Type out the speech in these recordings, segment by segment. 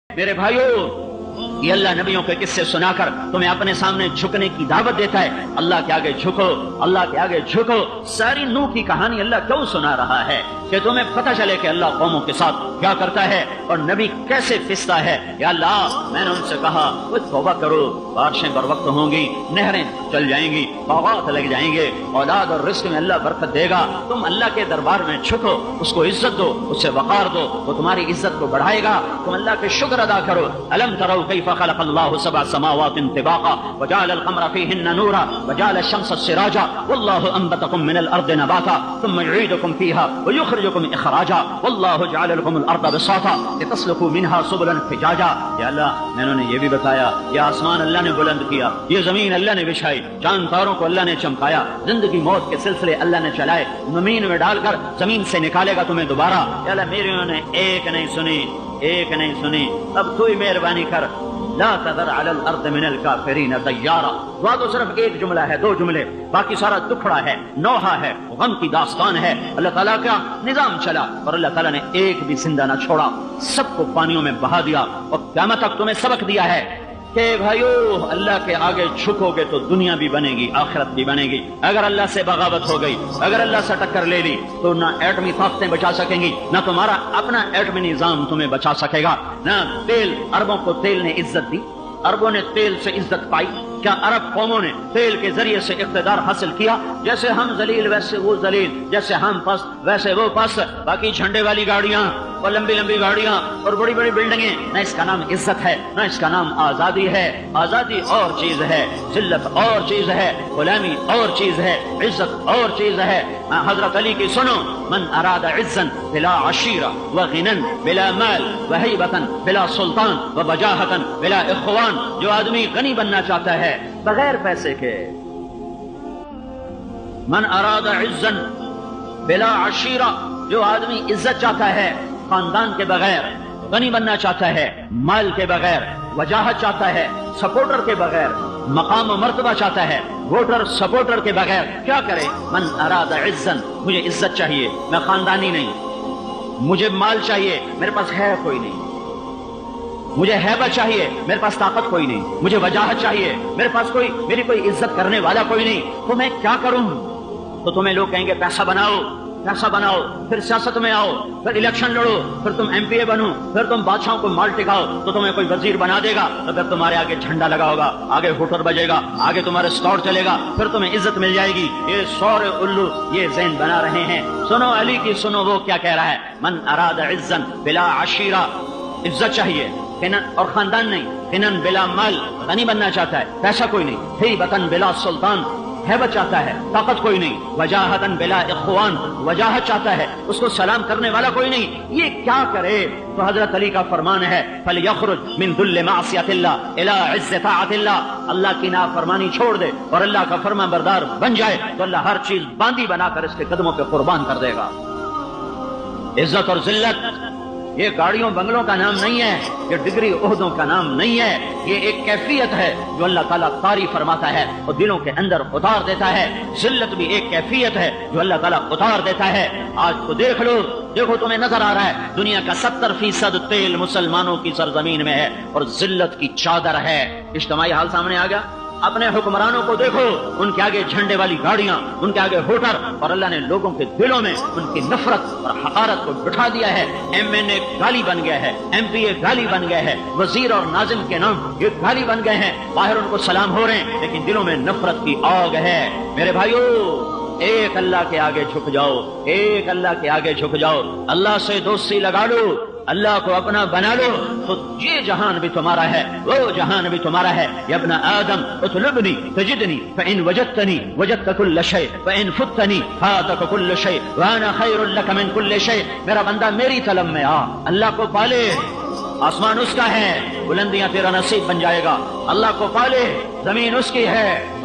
میرے بھائیوں، یہ اللہ نبیوں کے قصے سنا کر تمہیں اپنے سامنے جھکنے کی دعوت دیتا ہے۔ اللہ کے آگے جھکو، اللہ کے آگے جھکو۔ ساری نوح کی کہانی اللہ کیوں سنا رہا ہے؟ کہ تمہیں پتہ چلے کہ اللہ قوموں کے ساتھ کیا کرتا ہے اور نبی کیسے پستا ہے۔ یا اللہ، میں نے ان سے کہا وہ توبہ کرو، بارشیں بر وقت ہوں گی، نہریں چل جائیں گی، باغات لگ جائیں گے، اولاد اور رزق میں اللہ برکت دے گا۔ تم اللہ کے دربار میں جھکو، اس کو عزت دو، اسے وقار دو، وہ تمہاری عزت کو بڑھائے گا۔ تم اللہ کے شکر ادا کرو۔ الم تروا کیف خلق اللہ سبع سماوات طباقا وجعل القمر فيهن نورا وجعل الشمس سراجا والله انبتكم من الارض نباتا ثم يعيدكم فيها ويخرجكم اخراجا والله جعل لكم الارض بساطا لتسلكوا منها سبلا فجاجا۔ یا اللہ، میں نے یہ بھی بتایا، یہ آسمان اللہ نے بلند کیا، یہ زمین اللہ نے بچھائی، چاند تاروں کو اللہ نے چمکایا، زندگی موت کے سلسلے اللہ نے چلائے، زمین میں ڈال کر زمین سے نکالے گا تمہیں دوبارہ۔ یا اللہ، میری انہوں نے ایک نہیں سنی، ایک نہیں سنی، اب تو ہی مہربانی کر۔ لا تذر علی الارض من الکافرین دیارا۔ دعا تو صرف ایک جملہ ہے، دو جملے، باقی سارا دکھڑا ہے، نوحہ ہے، غم کی داستان ہے۔ اللہ تعالیٰ کا نظام چلا اور اللہ تعالیٰ نے ایک بھی زندہ نہ چھوڑا، سب کو پانیوں میں بہا دیا۔ اور قیامت تک تمہیں سبق دیا ہے کہ بھائیو، اللہ کے آگے جھکو گے تو دنیا بھی بنے گی، آخرت بھی بنے گی۔ اگر اللہ سے بغاوت ہو گئی، اگر اللہ سے ٹکر لے لی تو نہ ایٹمی طاقتیں بچا سکیں گی، نہ تمہارا اپنا ایٹمی نظام تمہیں بچا سکے گا، نہ تیل۔ عربوں کو تیل نے عزت دی، عربوں نے تیل سے عزت پائی۔ کیا عرب قوموں نے تیل کے ذریعے سے اقتدار حاصل کیا؟ جیسے ہم ذلیل ویسے وہ ذلیل، جیسے ہم پست ویسے وہ پست۔ باقی جھنڈے والی گاڑیاں اور لمبی لمبی گاڑیاں اور بڑی بڑی بلڈنگیں، نہ اس کا نام عزت ہے، نہ اس کا نام آزادی ہے۔ آزادی اور چیز ہے، ذلت اور چیز ہے، غلامی اور چیز ہے، عزت اور چیز ہے۔ حضرت علی کی سنو، من اراد عزا بلا عشیرہ وغنا بلا مال وہیبۃ بلا سلطان وبجاہۃ بلا اخوان۔ جو آدمی غنی بننا چاہتا ہے بغیر پیسے کے، من اراد عزا بلا عشیرہ، جو آدمی عزت چاہتا ہے خاندان کے بغیر، غنی بننا چاہتا ہے مال کے بغیر، وجاہت چاہتا ہے سپورٹر کے بغیر، مقام و مرتبہ چاہتا ہے ووٹر سپورٹر کے بغیر، کیا کرے؟ من اراد عزا، مجھے عزت چاہیے، میں خاندانی نہیں، مجھے مال چاہیے، میرے پاس ہے کوئی نہیں، مجھے ہیبت چاہیے، میرے پاس طاقت کوئی نہیں، مجھے وجاہت چاہیے، میرے پاس میری کوئی عزت کرنے والا کوئی نہیں، تو میں کیا کروں؟ تو تمہیں لوگ کہیں گے پیسہ بناؤ، پیسہ بناؤ، پھر سیاست میں آؤ، پھر الیکشن لڑو، پھر تم ایم پی اے بنو، پھر تم بادشاہوں کو مال ٹکاؤ تو تمہیں کوئی وزیر بنا دے گا، تو پھر تمہارے آگے جھنڈا لگا ہوگا، آگے ہوٹر بجے گا، آگے تمہارے اسکاؤٹ چلے گا، پھر تمہیں عزت مل جائے گی۔ یہ سور الو یہ ذہن بنا رہے ہیں۔ سنو علی کی، سنو وہ کیا کہہ رہا ہے، من اراد عزا بلا عشیرہ، عزت چاہیے اور خاندان نہیں، غنن بلا مال، غنی بننا چاہتا ہے، پیسہ کوئی نہیں، ہیبتن بلا سلطان، ہیبت چاہتا ہے، طاقت کوئی نہیں، وجاہتن بلا اخوان، وجاہت چاہتا ہے، اس کو سلام کرنے والا کوئی نہیں، یہ کیا کرے؟ تو حضرت علی کا فرمان ہے فَلْيَخْرُجْ مِنْ ذُلِّ مَعْصِيَةِ اللَّهِ إِلَىٰ عِزِّ طَاعَةِ اللَّهِ۔ اللہ کی نافرمانی چھوڑ دے اور اللہ کا فرمان بردار بن جائے تو اللہ ہر چیز باندھی بنا کر اس کے قدموں پہ قربان کر دے گا۔ عزت اور ذلت یہ گاڑیوں بنگلوں کا نام نہیں ہے، یہ ڈگری عہدوں کا نام نہیں ہے، یہ ایک کیفیت ہے جو اللہ تعالیٰ طاری فرماتا ہے اور دلوں کے اندر اتار دیتا ہے۔ ذلت بھی ایک کیفیت ہے جو اللہ تعالیٰ اتار دیتا ہے۔ آج تو دیکھ لو، دیکھو تمہیں نظر آ رہا ہے دنیا کا 70% تیل مسلمانوں کی سرزمین میں ہے اور ذلت کی چادر ہے۔ اجتماعی حال سامنے آ گیا۔ اپنے حکمرانوں کو دیکھو، ان کے آگے جھنڈے والی گاڑیاں، ان کے آگے ہوٹر، اور اللہ نے لوگوں کے دلوں میں ان کی نفرت اور حقارت کو بٹھا دیا ہے۔ ایم این اے گالی بن گیا ہے، ایم پی اے گالی بن گئے ہیں، وزیر اور ناظم کے نام یہ گالی بن گئے ہیں، باہر ان کو سلام ہو رہے ہیں لیکن دلوں میں نفرت کی آگ ہے۔ میرے بھائیو، ایک اللہ کے آگے جھک جاؤ، ایک اللہ کے آگے جھک جاؤ، اللہ سے دوستی لگا لو، اللہ کو اپنا بنا لو تو یہ جہان بھی تمہارا ہے، وہ جہان بھی تمہارا ہے۔ یا ابن آدم اطلبنی تجدنی فإن وجدتنی وجدت كل شيء وإن فتنی فاتك كل شيء وأنا خير لك من كل شيء۔ میرا بندہ میری طلب میں آ، اللہ کو پالے، آسمان اس کا ہے، بلندیاں تیرا نصیب بن جائے گا، اللہ کو پالے، زمین اس کی ہے،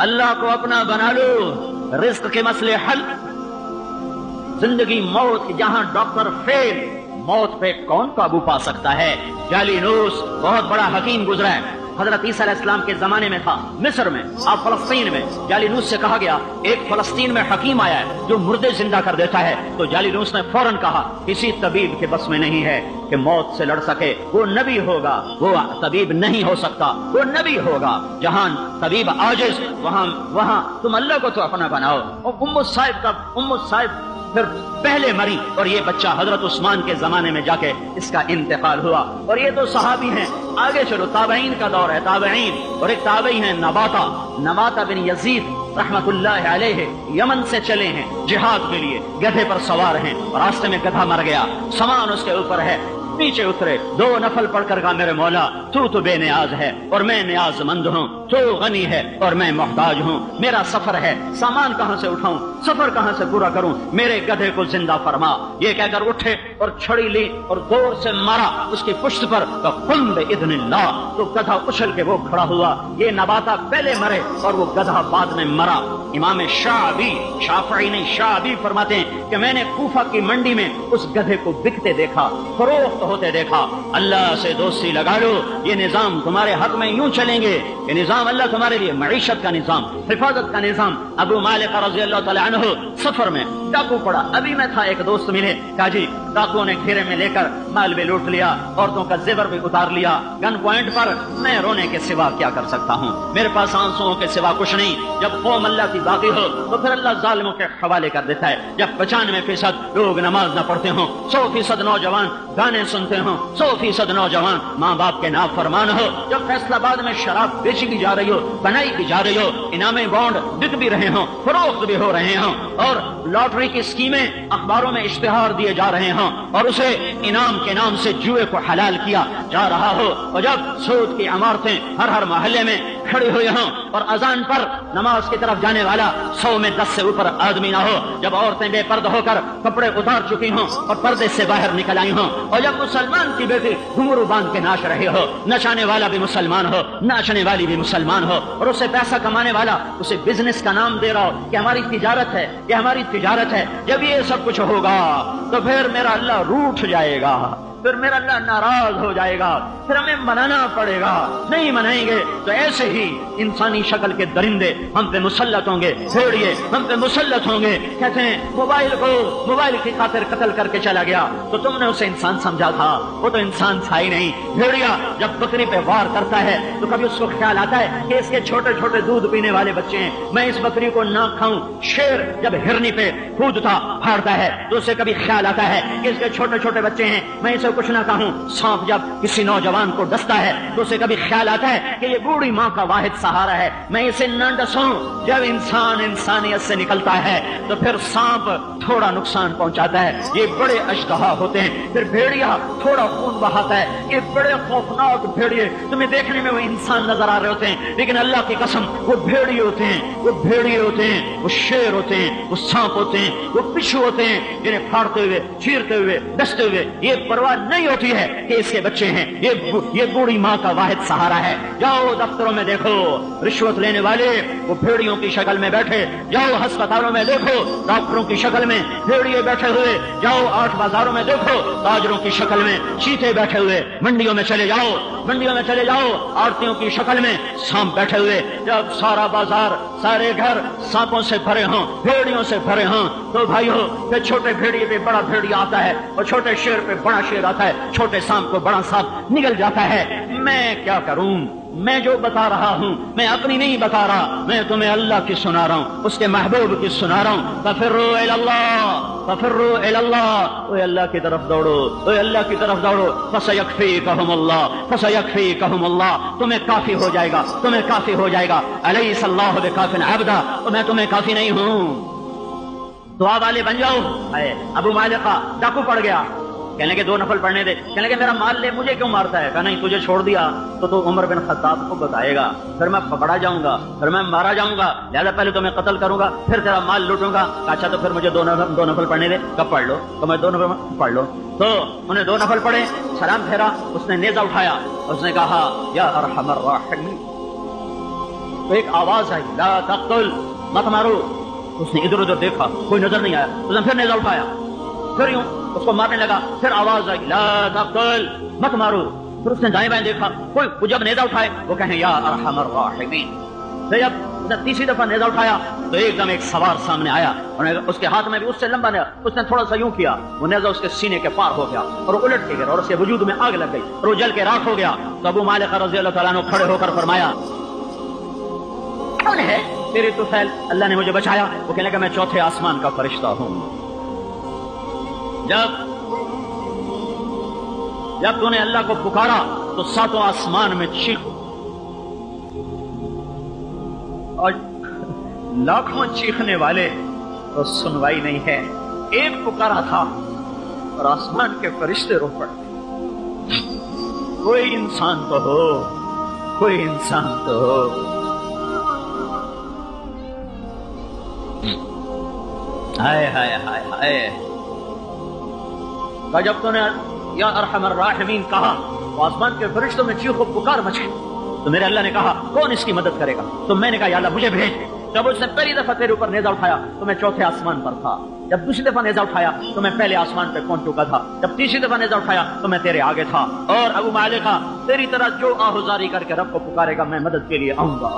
اللہ کو اپنا بنا لو، رزق کے مسئلے حل، زندگی موت جہاں ڈاکٹر فیل، موت پہ کون قابو پا سکتا ہے؟ جالینوس بہت بڑا حکیم گزرا ہے، حضرت عیسیٰ علیہ السلام کے زمانے میں تھا، مصر میں، اب فلسطین میں۔ جالینوس سے کہا گیا ایک فلسطین میں حکیم آیا ہے جو مردے زندہ کر دیتا ہے، تو جالینوس نے فوراً کہا کسی طبیب کے بس میں نہیں ہے کہ موت سے لڑ سکے، وہ نبی ہوگا، وہ طبیب نہیں ہو سکتا، وہ نبی ہوگا۔ جہاں طبیب عاجز وہاں تم اللہ کو تو اپنا بناؤ۔ اور ام الصائب پھر پہلے مری، اور یہ بچہ حضرت عثمان کے زمانے میں جا کے اس کا انتقال ہوا۔ اور یہ تو صحابی ہیں، آگے چلو تابعین کا دور ہے، تابعین، اور ایک تابعی ہیں نباتہ بن یزید رحمت اللہ علیہ، یمن سے چلے ہیں جہاد کے لیے، گدھے پر سوار ہیں، راستے میں گدھا مر گیا، سامان اس کے اوپر ہے، نیچے اترے، 2 نفل پڑھ کر کہا میرے مولا تو بے نیاز ہے اور میں نیاز مند ہوں، تو غنی ہے اور میں محتاج ہوں، میرا سفر ہے، سامان کہاں سے اٹھاؤں، سفر کہاں سے پورا کروں، میرے گدھے کو زندہ فرما۔ یہ کہہ کر اٹھے اور چھڑی لی اور زور سے مارا اس کی پشت پر، تو قم باذن اللہ، تو گدھا اچھل کے وہ کھڑا ہوا۔ یہ نباتہ پہلے مرے اور وہ گدھا بعد میں مرا۔ امام شافعی نہیں شعبی فرماتے ہیں کہ میں نے کوفہ کی منڈی میں اس گدھے کو بکتے دیکھا، فروخت ہوتے دیکھا۔ اللہ سے دوستی لگا لو، یہ نظام تمہارے حق میں یوں چلیں گے، یہ نظام اللہ تمہارے لیے معیشت کا نظام، حفاظت کا نظام۔ ابو مالک رضی اللہ تعالی عنہ سفر میں ڈاکو پڑا، ابھی میں تھا، ایک دوست ملے، کہا جی ڈاکو نے گھیرے میں لے کر مال بھی لوٹ لیا، عورتوں کا زیور بھی اتار لیا، گن پوائنٹ پر، میں رونے کے سوا کیا کر سکتا ہوں، میرے پاس آنسوؤں کے سوا کچھ نہیں۔ جب قوم اللہ کی باقی ہو تو پھر اللہ ظالموں کے حوالے کر دیتا ہے۔ جب 95% لوگ نماز نہ پڑھتے ہوں، 100% نوجوان گانے سنتے ہوں، 100% نوجوان ماں باپ کے نافرمان ہو، جب فیصل آباد میں شراب بیچی کی جا رہی ہو، بنائی کی جا رہی ہو، انعامی بانڈ بک بھی رہے ہوں، فروخت بھی ہو رہے ہوں، اور لاٹری کی اسکیمیں اخباروں میں اشتہار دیے جا رہے ہوں، اور اسے انعام کے نام سے جوئے کو حلال کیا جا رہا ہو، اور جب سود کی عمارتیں ہر محلے میں کھڑی ہوئی ہوں، اور اذان پر نماز کی طرف جانے والا 100 میں 10 سے اوپر آدمی نہ ہو، جب عورتیں بے پردہ ہو کر کپڑے اتار چکی ہوں اور پردے سے باہر نکل آئی ہوں، اور جب مسلمان کی بیٹی گھنگرو باندھ کے ناچ رہے ہو، نچانے والا بھی مسلمان ہو، ناچنے والی بھی مسلمان ہو، اور اسے پیسہ کمانے والا اسے بزنس کا نام دے رہا ہو کہ ہماری تجارت ہے، یہ ہماری تجارت ہے، جب یہ سب کچھ ہوگا تو پھر میرا اللہ روٹھ جائے گا، پھر میرا اللہ ناراض ہو جائے گا، پھر ہمیں منانا پڑے گا۔ نہیں منائیں گے تو ایسے ہی انسانی شکل کے درندے ہم پہ مسلط ہوں گے، بھیڑیے ہم پہ مسلط ہوں گے۔ کہتے ہیں موبائل کی خاطر قتل کر کے چلا گیا، تو تم نے اسے انسان سمجھا تھا، وہ تو انسان تھا ہی نہیں۔ بھیڑیا جب بکری پہ وار کرتا ہے تو کبھی اس کو خیال آتا ہے کہ اس کے چھوٹے چھوٹے دودھ پینے والے بچے ہیں، میں اس بکری کو نہ کھاؤں۔ شیر جب ہرنی پہ کودتا پھاڑتا ہے تو اسے کبھی خیال آتا ہے کہ اس کے چھوٹے چھوٹے بچے ہیں، میں اسے کچھ نہ کہوں۔ سانپ جب کسی نوجوان کو ڈستا ہے تو اسے کبھی خیال آتا ہے کہ یہ بوڑھی ماں کا واحد سہارا ہے، میں اسے نہ ڈسوں۔ جب انسان انسانیت سے نکلتا ہے تو پھر سانپ تھوڑا نقصان پہنچاتا ہے، یہ بڑے اشتہا ہوتے ہیں۔ پھر بھیڑیا تھوڑا خون بہاتا ہے، یہ بڑے خوفناک بھیڑیے، تمہیں دیکھنے میں وہ انسان نظر آ رہے ہوتے ہیں لیکن اللہ کی قسم وہ بھیڑیے ہوتے ہیں، وہ بھیڑیے ہوتے ہیں، وہ شیر ہوتے ہیں، وہ سانپ ہوتے ہیں، وہ بچھو ہوتے ہیں جنہیں پھاڑتے ہوئے، چیرتے ہوئے، ڈستے ہوئے یہ پرواہ نہیں ہوتی ہے کہ اس کے بچے ہیں، یہ بوڑھی ماں کا واحد سہارا ہے۔ جاؤ دفتروں میں دیکھو رشوت لینے والے وہ بھیڑیوں کی شکل میں بیٹھے، جاؤ ہسپتالوں میں دیکھو ڈاکٹروں کی شکل میں بھیڑیے بیٹھے ہوئے، جاؤ 8 بازاروں میں دیکھو تاجروں کی شکل میں چیتے بیٹھے ہوئے، منڈیوں میں چلے جاؤ آرتیوں کی شکل میں سانپ بیٹھے ہوئے۔ جب سارا بازار، سارے گھر سانپوں سے بھرے ہوں، بھیڑیوں سے بھرے ہوں، تو بھائیو پھر چھوٹے بھیڑیے پہ بڑا بھیڑیا آتا ہے اور چھوٹے شیر پہ بڑا شیر آتا ہے، چھوٹے سانپ کو بڑا سانپ نگل جاتا ہے۔ میں کیا کروں؟ میں جو بتا رہا ہوں میں اپنی نہیں بتا رہا، میں تمہیں اللہ کی سنا رہا ہوں، اس کے محبوب کی سنا رہا ہوں۔ ففروا الی اللہ، اوے اللہ کی طرف دوڑو، فسیکفیکہم اللہ، تمہیں کافی ہو جائے گا، الیس اللہ بکاف عبدا، میں تمہیں کافی نہیں ہوں، دعا والے بن جاؤ۔ ابو مالکہ ڈاکو پڑ گیا، کہنے کے 2 نفل پڑھنے دے، کہنے کے میرا مال لے، مجھے کیوں مارتا ہے؟ کہا نہیں، تجھے چھوڑ دیا تو عمر بن خطاب کو بتائے گا، پھر میں پکڑا جاؤں گا، پھر میں مارا جاؤں گا، لہذا پہلے تو میں قتل کروں گا، پھر تیرا مال لوٹوں گا۔ اچھا تو پھر مجھے 2 نفل پڑھنے دے۔ کب پڑھ لو؟ تو میں 2 نفل پڑھ لو۔ تو انہیں 2 نفل پڑھے، سلام پھیرا، اس نے نیزہ اٹھایا، اس نے کہا یا ارحم الراحمین، تو ایک آواز آئی لا تقتل، مت مارو. اس نے ادھر ادھر دیکھا، کوئی نظر نہیں آیا. اس نے پھر نیزہ اٹھایا، پھر یوں اس کو مارنے لگا. پھر آواز آئی لا تقتل، مت مارو. پھر اس نے دائیں بائیں دیکھا، کوئی جب نیزہ اٹھائے وہ کہیں یا ارحم الراحمین. پھر جب اس نے تیسری دفعہ نیزہ اٹھایا تو ایک دم ایک سوار سامنے آیا، اور اس کے ہاتھ میں بھی اس سے لمبا نیزہ. اس نے تھوڑا سا یوں کیا، وہ نیزہ اس کے سینے کے پار ہو گیا اور وہ الٹ کے گیا اور اس کے وجود میں آگ لگ گئی اور وہ جل کے راکھ ہو گیا. تو ابو مالک رضی اللہ تعالیٰ عنہ کھڑے ہو کر فرمایا کون ہے تیری طفیل؟ اللہ نے مجھے بچایا. وہ کہنے لگا میں چوتھے آسمان کا فرشتہ ہوں. جب تو نے اللہ کو پکارا تو ساتوں آسمان میں چیخو، اور لاکھوں چیخنے والے تو سنوائی نہیں ہے. ایک پکارا تھا اور آسمان کے فرشتے رو پڑے. کوئی انسان تو ہو، کوئی انسان تو ہو. ہائے ہائے ہائے ہائے. جب تو نے یا ارحم الراحمین کہا تو آسمان کے فرشتوں میں چیخو پکار مچ گئی. تو میرے اللہ نے کہا کون اس کی مدد کرے گا؟ تو میں نے کہا یا اللہ مجھے بھیج. جب اس نے پہلی دفعہ تیرے اوپر نیزہ اٹھایا تو میں چوتھے آسمان پر تھا. جب دوسری دفعہ نیزہ اٹھایا تو میں پہلے آسمان پہ پہنچ چکا تھا. جب تیسری دفعہ نیزہ اٹھایا تو میں تیرے آگے تھا. اور ابو مالک تیری طرح جو آہوزاری کر کے رب کو پکارے گا میں مدد کے لیے آؤں گا.